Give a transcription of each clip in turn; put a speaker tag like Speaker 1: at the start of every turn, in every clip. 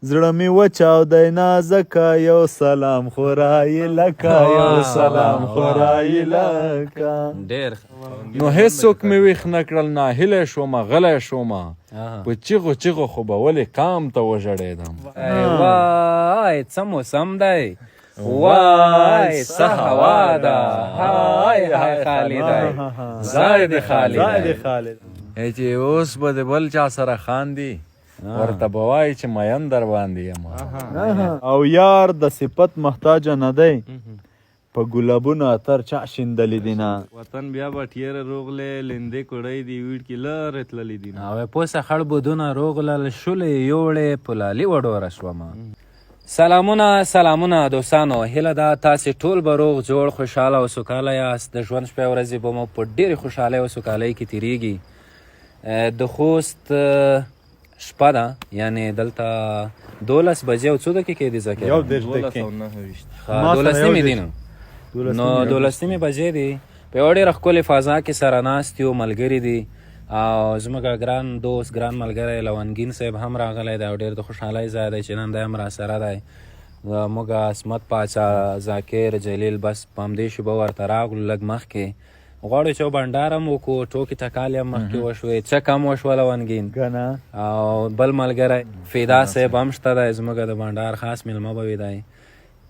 Speaker 1: زړه مې وچاودی نازکه یو سلام خورایې لکه یو سلام خورایې لکه.
Speaker 2: ډېر
Speaker 3: نو هیڅوک مې ویښ نه کړل، ناهیلی شومه غلی شومه، په چیغو چیغو خو به ولې قام ته وژړېدم.
Speaker 2: وای څه موسم دی، وای څه هوا ده، های های خالی دی، ځای دې خالی دی.
Speaker 3: چې اوس به د بل چا سره خاندي، ورته به وایي چې مین در باندې یم.
Speaker 1: او یار د صفت محتاجه نه دی، په ګلابونو اتر چا شیندلی دي نه.
Speaker 4: وطن بیا به ټیره روغلی، لندې کوړی دي ویډ کې لرې تللی دي نه.
Speaker 2: او پوسه خړ بودونه روغلل، شولې یوړې په لالي وډوره شومه. سلامونه دوستانو، هیله ده تاسې ټول به روغ جوړ خوشحاله او سوکاله یاست. د ژوند شپې ورځې به مو په ډېرې خوشحالۍ او سوکالۍ کې تېرېږي. د خوست شپه ده، یعنې دلته 12 بجې او څو دقیقې دي ذکر
Speaker 1: 12
Speaker 2: نیمې دي نو 12 نیمې بجې دي. په یوه ډېره ښکلې فضا کې سره ناست یو، ملګري دي او زموږ ګران دوست ګران ملګری لونګین صاحب هم راغلی دی او ډېر د خوشحالۍ ځای دی چې نن دی هم راسره دی. موږ عصمت پاچا، ذاکر، جلیل بس په همدې شیبه ورته راغلو. لږ مخکې غواړو چې بنډار هم وکړو، ټوکې ټکالې هم مخکې وشوې، چک هم وشوه لونګین او بل ملګری فدا صاحب هم شته دی، زموږ د بنډار خاص میلمه به وي دی.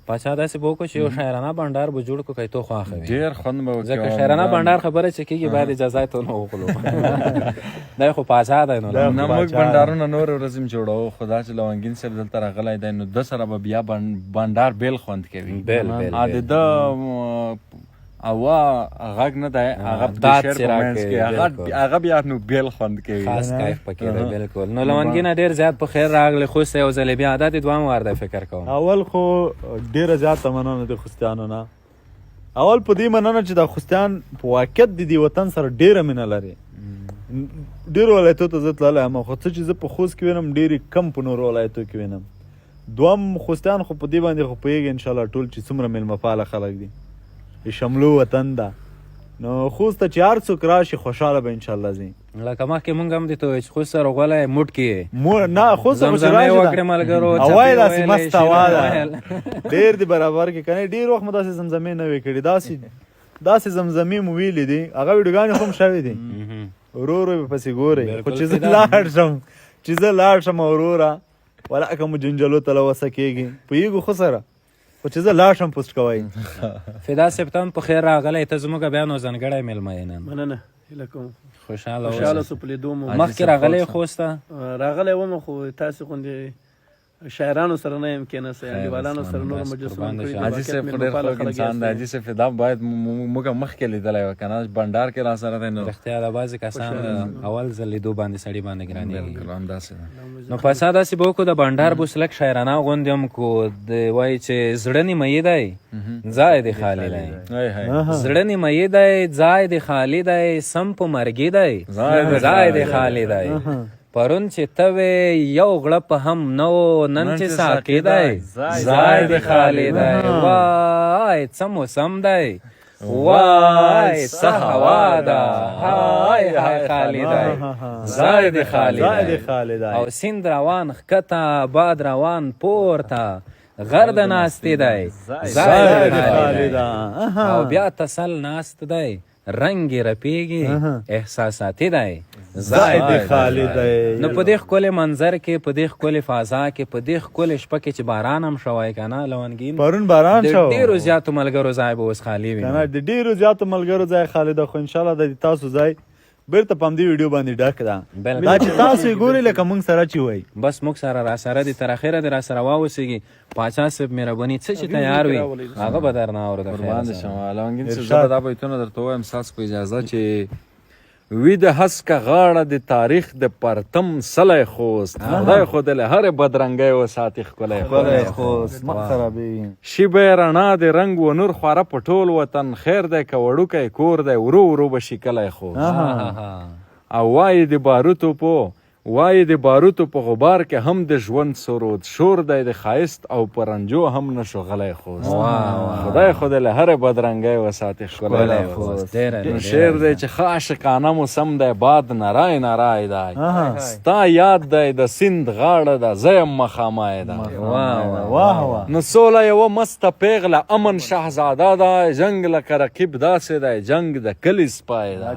Speaker 2: پاچا داسې به وکړو چې یو شاعرانه بنډار به جوړ کړو که تو خوښه وي.
Speaker 3: ډېر خوند به وکړو،
Speaker 2: ځکه شاعرانه بنډار خبره چې کېږي باید اجازه یې تو نه وغلو. دی خو پاچا دی نو
Speaker 3: نه موږ بنډارونه نور ورځې هم جوړوو، خو دا چې لونګین صاحب دلته راغلی دی نو ده سره به بیا بنډار بیل خوند کوي. د ده هوا غږ نه دی، هغه بیا نو بیل خوند کوي،
Speaker 2: خاص کیف پکې دی. بالکل. نو لونګینه ډېر زیات په خیر راغلی. خوست یو ځلې بیا دا د دویم وار دی فکر کوم.
Speaker 1: اول خو ډېره زیاته مننه د خوستیانو نه. اول په دې مننه چې دا خوستیان په واقعیت د دې وطن سره ډېره مینه لري. ډېرو ولایتو ته زه تللی یم، خو څه چې زه په خوست کې وینم ډېرې کم په نورو ولایتو کې وینم. دویم خوستیان خو په دې باندې خو پوهېږي انشاءالله ټول چې څومره میلمه فعاله خلک دي، شملو وطن ده. نو خوست ته چې هر څوک راشي خوشحاله به انشاءالله ځي.
Speaker 2: لکه مخکې مونږ هم دې ته وایو چې خوست سره غولی موټ کې
Speaker 1: نه خوست ته چې
Speaker 2: زمزمې وکړې ملګرو،
Speaker 1: هوا یې داسې مست هوا ده، ډېر دې برابر کې که نه. ډېر وخت مو داسې زمزمې نه وې کړي، داسې زمزمې مو ویلې دي، هغه ویډیوګانې خو هم شوې دي. ورو ورو به پسې ګورئ. خو چې زه لاړ شم وروره ولاکه مو جنجلو ته لوسه کېږي پوهېږو خو سره، خو چې زه لاړ شم پوسټ کوئ.
Speaker 2: فدا صاحب ته هم په خیر راغلی، ته زموږ بیا نو ځانګړی میلمه یې نن.
Speaker 5: مننه، هیله کوم
Speaker 2: خوشحاله
Speaker 5: سو په لیدو مو.
Speaker 2: مخکې راغلی خوست ته
Speaker 5: راغلی وم، خو تاسې غوندې شاعرانو سره نه یم کېناستی، انډیوالانو سره نور مجلسونه کړي.
Speaker 3: حاجي صاحب خو ډېر خوږ انسان دی. حاجي صاحب فدا باید موږ مخکې لیدلی وه که نه، بنډار کې راسره دی. نو
Speaker 2: رښتیا د بعضې کسان اول ځل لیدو باندې سړي باندې ګرانېږي.
Speaker 3: همداسې ده.
Speaker 2: نو پسا داسې به وکړو د بنډار بوس لږ شاعرانه غوندې هم کو د وایي چې زړه نیمهیي دی ځای دې خالي دی، زړه نیمهیي دی ځای دې خالي دی، سم په مرګي دی ځای دې خالي دی. پرون چې ته وې یو غړپ هم نه و، نن چې ساقي دی ځای دې خالي دی. وای څه موسم دی، وای څه هوا ده، های های خالی دی، ځای دې خالي دی. او سیند روان ښکته، باد روان پورته، غر د ناستې دی ځای دې خالي دی. او بیا تسل ناست دی، رنګ یې رپېږي، احساساتي دی ځای دې خالي دی. نو په دې ښکلې منظر کې، په دې ښکلې فضا کې، په دې ښکلې شپه کې چې باران هم شوی که نه لونګین،
Speaker 1: پرون باران شو،
Speaker 2: د ډېرو زیاتو ملګرو ځای به اوس خالي وي.
Speaker 1: که نه د ډېرو زیاتو ملګرو ځای خالي ده، خو انشاءالله د تاسو ځای بیرته په همدې ویډیو باندې ډک ده. دا چې تاسو یې ګورئ لکه موږ سره چې وایي،
Speaker 2: بس موږ سره راسره دي، تر اخره دې راسره واوسېږي. پاچا صاحب مهرباني څه چې تیار وي هغه به درنه اورو.
Speaker 3: قربان دې شم لونګین صاحب، زه به دا بیتونه درته ووایم ستاسو په اجازه چې وی د هسکه غاړه د تاریخ د پرتم سلی خوست، خدای خو دې له هرې بدرنګۍ وساتي ښکلی
Speaker 1: خوست مخ خرابېږي.
Speaker 3: شیبه رڼا د رنګ و نور خوره په ټول وطن، خیر دی که وړوکی کور دی ورو ورو به شي کلی خوست. او وایي د باروتو په وایي د باروتو په غبار کې هم د ژوند سرود شور دی د ښایست او پرنجو هم نشو غلی خوست خدای خو دې له هرې بدرنګۍ وساتې ښکلی خوست شعر دی چې ښه عاشقانه موسم دی باد نرای نرای دی ستا یاد دی د سیند غاړه ده زه یم مخامای ده نو سوله یوه مسته پیغله امن شهزاده ده جنګ لکه رقیب داسې دی جنګ د کلي سپی ده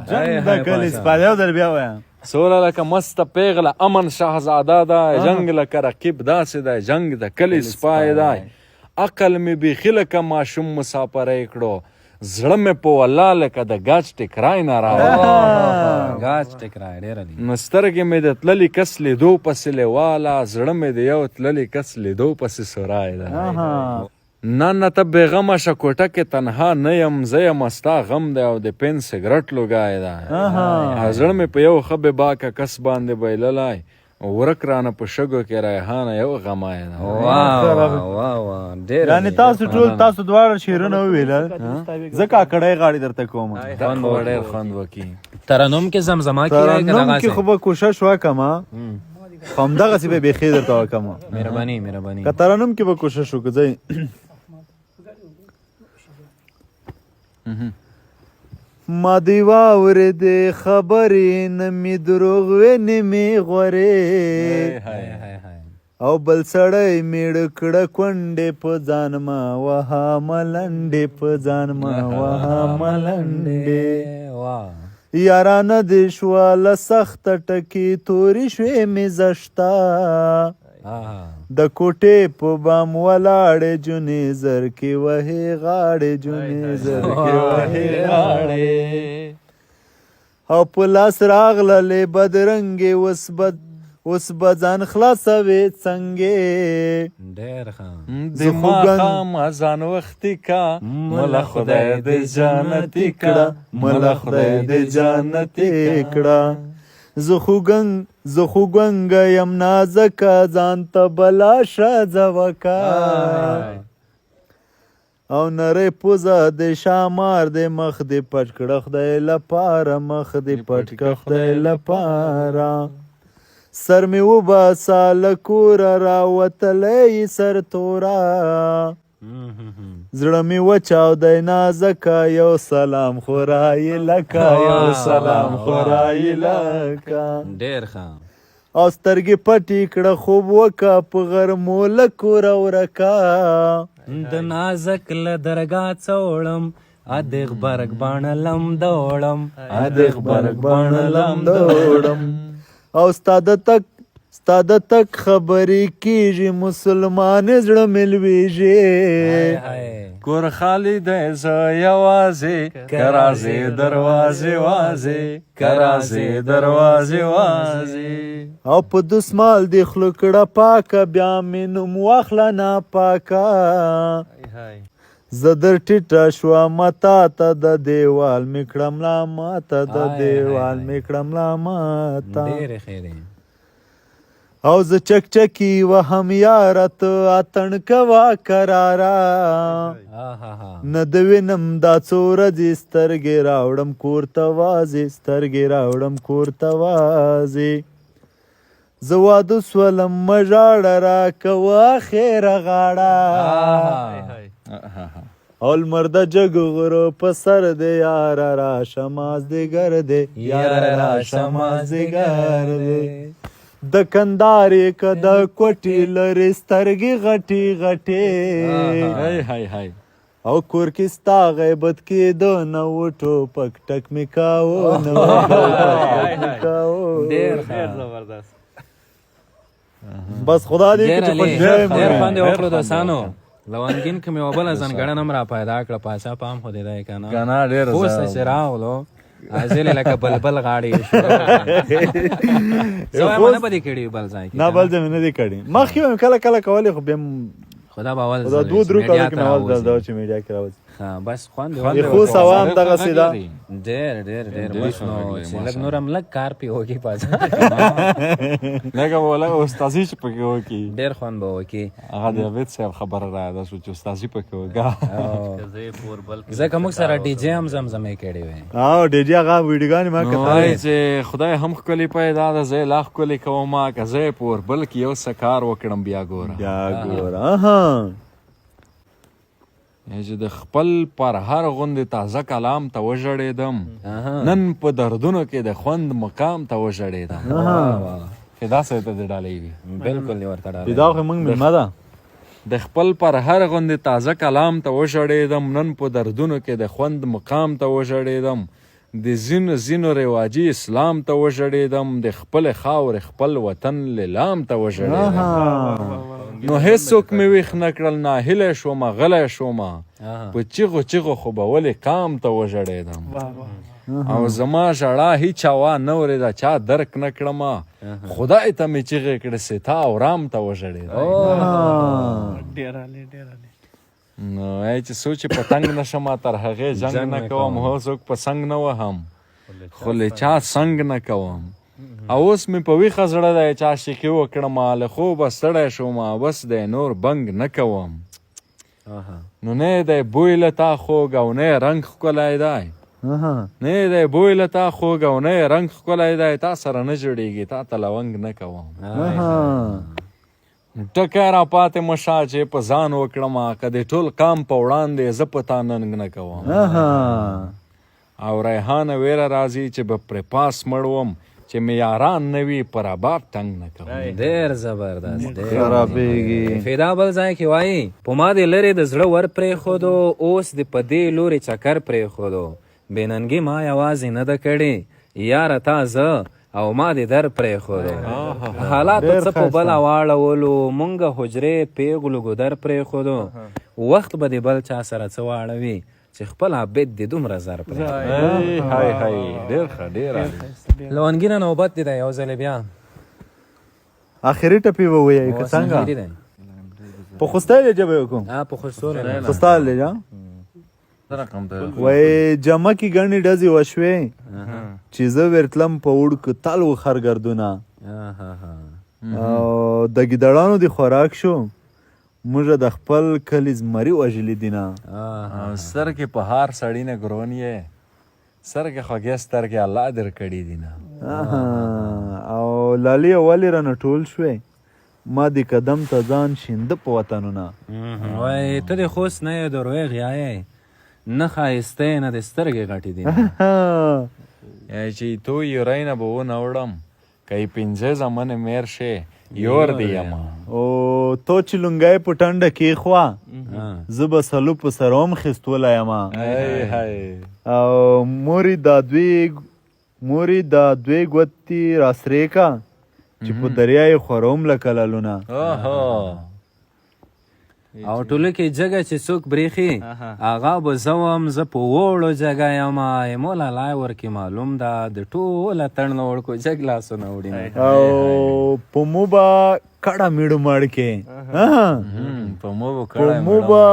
Speaker 3: سوله لکه مسته پیغله امن شهزاده ده جنګ لکه رقیب داسې دی جنګ د کلي سپی دی عقل مې بیخي لکه ماشوم مسافری کړو زړه مې په والله لکه د ګاچ ټکرای نه راوړی نو سترګې مې د تللي کس لیدو پسې لیواله زړه مې د یو تللي کس لیدو پسې سورای ده نه ته بېغمه شه کوټه کې تنها نه یم زه یم ستا غم دی او د پین سګرټ لوګی ده زړه مې په یو ښه بېباکه کس باندې بایللی ورک رانه په شګو کې ریحانه یو غمای ده
Speaker 1: یعنې تاسو دواړه شعرونه وویلل زه کاکړی غاړې درته کوم
Speaker 3: ډېر خوند وکړي
Speaker 2: ترنم کې زمزمه
Speaker 1: ترنم کې خو به کوشش وکړم خو همدغسې به بیخي درته وکړم
Speaker 2: مهرباني
Speaker 1: که ترنم کې به کوشش وکړو ما دی واورېدې خبرې نه مې دروغ وې نه مې غورې او بل سړی میړه کړه کونډې په ځان ما وها ملنډې په ځان ما وها ملنډې یارانه دې شوه له سخته ټکې تورې شوې مې زشته د کوټې په بام ولاړې جونې زر کې وهې غاړې جونې زر کې وهې غاړې او په لاس راغللې بدرنګې اوس به ځان خلاصوې څنګې
Speaker 3: د ماښام اذان وختي کا مله خدای دې جانتي کړه
Speaker 1: مله خدای دې جانتي کړه زه خو ګونګه یم نازکه ځان ته بلا ښځه وکه او نری پوزه د شامار د مخ دې پټ کړه خدای لپاره مخ دې پټ کړه خدای لپاره سر مې وباسه له کوره راوتلی سر توره زړه مې وچاودی نازکه یو سلام خورایې لکه یو سلام خورایې لکه او سترګې پټې کړه خوب وکه په غرمو له کوره ورکه
Speaker 2: د نازک له درګاه څوړم ادغ برګ باڼه لم دوړم
Speaker 1: ادغ برګ باڼه لم دوړم او ستا د تک خبرې کېږي مسلمان زړه مې لویږي
Speaker 3: کور خالی دی زه یوازې که راځې دروازې وازې که راځې دروازې وازې
Speaker 1: او په دسمال دې خوله کړه پاکه بیا مې نوم واخله ناپاکه زه در ټیټه شوم تا ته د دیوال مې کړم لا ماته د دیوال مې کړم لا ماته او زه چکچکي وهم یاره ته اتڼ کوه کراره نه د وینم دا څو ورځې سترګې راوړم کور ته وازې سترګې راوړم کور ته وازې زه واده سولم مه ژاړه راکوه خیره غاړه او لمر د جګو غرو په سر دی یاره راشه مازدیګر دی یاره راشه مازدیګر دی د کندارې که د کوټې لرې سترګې غټې غټې او کور کې ستا غیبت کېده نه و ټوپک ټک مې کاوه نه بس خدا دې کې چې په ډېر
Speaker 2: باندې وکړو دوستانو لونګین کې مې یوه بله ځانګړنه هم را پیدا کړه پاچا پام خو دې دی که نه اوس چې راغلو ازلې لکه بلبل غاړې زه وایم نه به دې کړي بل ځای کې
Speaker 1: نه بل ځای مې نه دي کړي مخکې مې کله کله کولې خو بیا
Speaker 2: خدا به اول
Speaker 1: دوه درو کالو کې مې اول دا چې میډیا کې راوځي
Speaker 2: بس خوند
Speaker 1: خو سوام دغسې ده
Speaker 2: ډېر بس نو چې لږ نور هم لږ کار پې وکړي پاڅه
Speaker 3: لږه به لږه استازي چې پکې وکړي
Speaker 2: ډېر خوند به وکړي
Speaker 3: هغه د عبید صاحب خبره راياده شو چې استازي پکې وکړه
Speaker 2: ځکه موږ سره ډي جې هم زمزمې کړې وې
Speaker 1: او ډي جې هغه ویډیوګانې ما
Speaker 3: نو وایي چې خدای هم ښکلي پیدا ده زه یې لا ښکلي کومه که زه یې په اوربل کې یو څه کار وکړم بیا ګوره چې د خپل پر هر غوندې تازه کلام ته وژړېدم نن په دردونو کې د خوند مقام ته وژړېدم فدا صاحب ته د ډالۍ وي
Speaker 2: بالکل دې ورته ډالۍ
Speaker 1: دا خو موږ مېلمه ده
Speaker 3: د خپل پر هر غوندې تازه کلام ته وژړېدم نن په دردونو کې د خوند مقام ته وژړېدم د ځینو رواجي اسلام ته وژړېدم د خپل خاورې خپل وطن لیلام ته وژړېدم نو هیڅوک مې ویښ نه کړل ناهیلی شومه غلی شومه په چیغو خو به ولې کام ته وژړېدم او زما ژړا هیچا وا نه اورېده چا درک نه کړمه خدای ته مې چیغې کړې ستا او رام ته وژړېدم نو ای چې سوچ پتنګ نشم تر هغې جنګ نه کوم هو څوک په سنګ نه وهم خو له چا سنګ نه کوم او اوس مې په ویښه زړه دی چې عاشقي وکړمه له خوبه ستړی شومه بس دی نور بنګ نه کوم نو نه دی بوی له تا خوږ او نه یې رنګ ښکلی دی نه دی بوی له تا خوږ او نه یې رنګ ښکلی دی تا سره نه جوړېږي تا ته لونګ نه کوم ټکی را پاتې مشه چې په ځان وکړمه که د ټول کام په وړاندې زه په تا ننګ نه کوم او ریحانه ویره راځي چې به پرې پاس مړ وم چې مې یاران نه وي پر رباب ټنګ نه کوم
Speaker 2: ډېر زبردست
Speaker 1: خرابېږي
Speaker 2: فدا بل ځای کې وایي په ما دې لرې د زړه ور پرېښودو اوس دې په دې لورې چکر پرېښودو بې ننګي ما یوازې نه ده کړې یاره تا زه او ما دې در پرېښودو حالاتو څه په بله واړولو مونږه حجرې پیغلو ګودر پرېښودو وخت به دې بل چا سره څه واړوي چې خپل عبید دې دومره زر
Speaker 3: هی ډېر ښه ډېر
Speaker 2: لونګینه نوبت دې دی یو ځلې بیا
Speaker 1: آخري ټپې به ووایي که څنګه په خوستایلې ژبه یې وکړم
Speaker 2: په خوستوله
Speaker 1: خوستایلې وایي جمع کې ګڼې ډزې وشوې چې زه ورتلم په وړکو تل و خرګردونه او د ګیدړانو دې خوراک شو موږ د خپل کلي زمري وژلي دینه
Speaker 3: سترګې په هار سړي نه ګرون یې سترګې خوږې سترګې الله در کړي دینه
Speaker 1: او لالې ولې رانه ټول شوې ما دې قدم ته ځان شینده په وطنونه
Speaker 2: وایي ته دې خوست نه یې د رویغیا یې نه ښایسته یې نه دې سترګې غټې دي
Speaker 3: چې تو یورۍ نه به ونه وړم که یې پنځه زمنې میر شې یور دی یما
Speaker 1: او تو چې لونګی په ټنډه کېښوه زه به سلو په سره هم خیستولی یمه او مورې دا دوی ګوتې راسرې که چې په دریا یې خوروم لکه للونه
Speaker 2: او ټولو کې جګه چې څوک بریښي هغه به زه وم زه په وړو جګه یمه مولا لای ورکې معلوم ده د ټوله تڼ نه وړکو جګ لاسونه وړي
Speaker 1: او په مو به کړه میړه مړ کې
Speaker 3: په مو به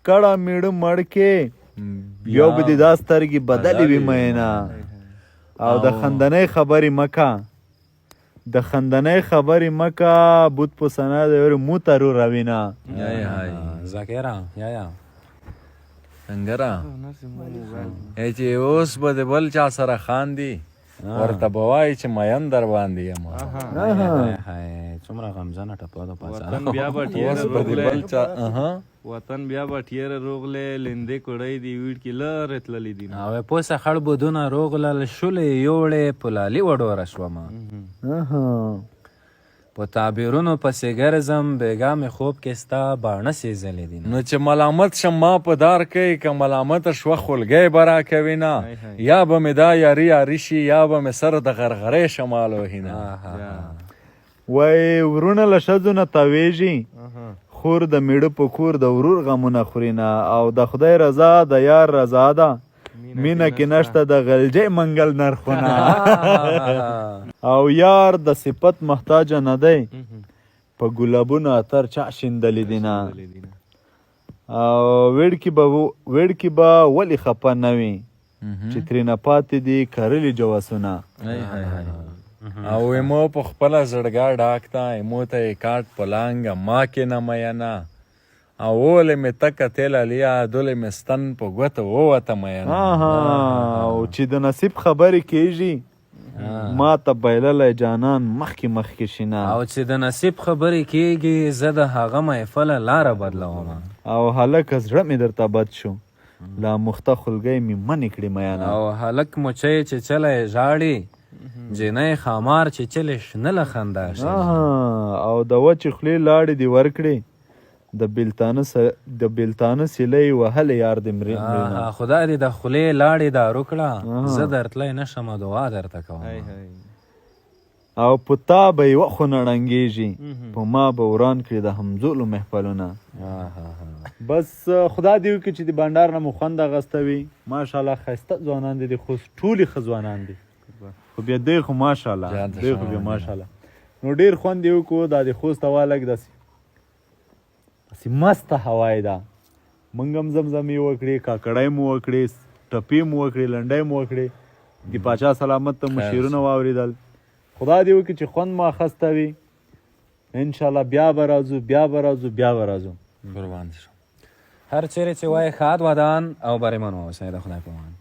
Speaker 1: کړه میړه مړ کې بیا به دې دا سترګې بدلې وي میینه او د خندنۍ خبرې مکه بود په سنا د یور مو ترو روینا
Speaker 2: زاکرا یا
Speaker 3: څنګه را چې اوس به د بل چا سره خاندي ورته به وایي چې مین در باندې یم
Speaker 2: څومره غمجنه ټپه ده
Speaker 4: وطن بیا به ټیره روغلی لیندې کوړی دی ویډ کې لرې تللی دي
Speaker 2: او پوسه خړ بودونه روغلل شولې یوړې په لالي وډوره شومه په تعبیرونو پسې ګرځم بېګا مې خوب کې ستا باڼه سېزلې دي
Speaker 3: نو چې ملامت شم ما په دار کوي که ملامته شوه خولګی به راکوي نه یا به مې دا یاري شي یا به مې سر د غرغرې شمال وهي نه
Speaker 1: وایي ورونه له ښځو نه تاویږي خور د میړه په کور د ورور غمونه خوري نه او د خدای رضا د یار رضا ده مینه کې نشته د غلجې منګل نرخونه او یار د صفت محتاجه نه دی په ګلابونو اتر چا شیندلی دي نه او ویړکي به ولې خفه نه وي چې ترېنه پاتې دي کرلي جواسونه
Speaker 3: او ایمو په خپله زړګا ډاکته ایمو ته یې کاټ په لانګه ما کې نه میینه او ولې مې تکه تیله لیا دولې مې ستن په ګوته ووته میینه
Speaker 1: او چې د نصیب خبرې کېږي ما ته بایللی جانان مخکې شینه
Speaker 2: او چې د نصیب خبرې کېږي زه د هغه محفله لاره بدلوم
Speaker 1: او هلکه زړه مې درته بد شو لا مخته خلګۍ مې منې کړې میانه
Speaker 2: او هلک مچۍ چې چلی ژاړي جینۍ خامار چې چلی شنه له خندا شي
Speaker 1: او د وچې خولې لاړې دې ورکړې د بېلتانه سیلی وهلې یار دې مرینه
Speaker 2: خدای دې د خولې لاړې دارو کړه زه درتلی نه شمه دعا درته کوم
Speaker 1: او په تا به یوه خونه ړنګېږي په ما به وران کړي د همزولو محفلونه بس خدا دې وکړي چې د بانډار نه مو خوند اخیسته وي ماشاءالله ښایسته ځوانان دي د خوست ټولې ښه ځوانان دي خو بیا دی خو ماشاءالله دی خو بیا ماشاءالله نو ډېر خوند یې وکړو دا د خوست هوا لږ داسې مسته هوا یې ده موږ هم زمزمې وکړې کاکړۍ مو وکړې ټپې مو وکړې لنډۍ مو وکړې د پاچا سلامت ته مو شعرونه واورېدل خدا دې وکړي چې خوند مو اخیسته وي انشاءالله بیا به راځو
Speaker 3: قربان شم
Speaker 2: هر چیرې چې وای ښاد ودان او بریمن واوسئ د خدای په امان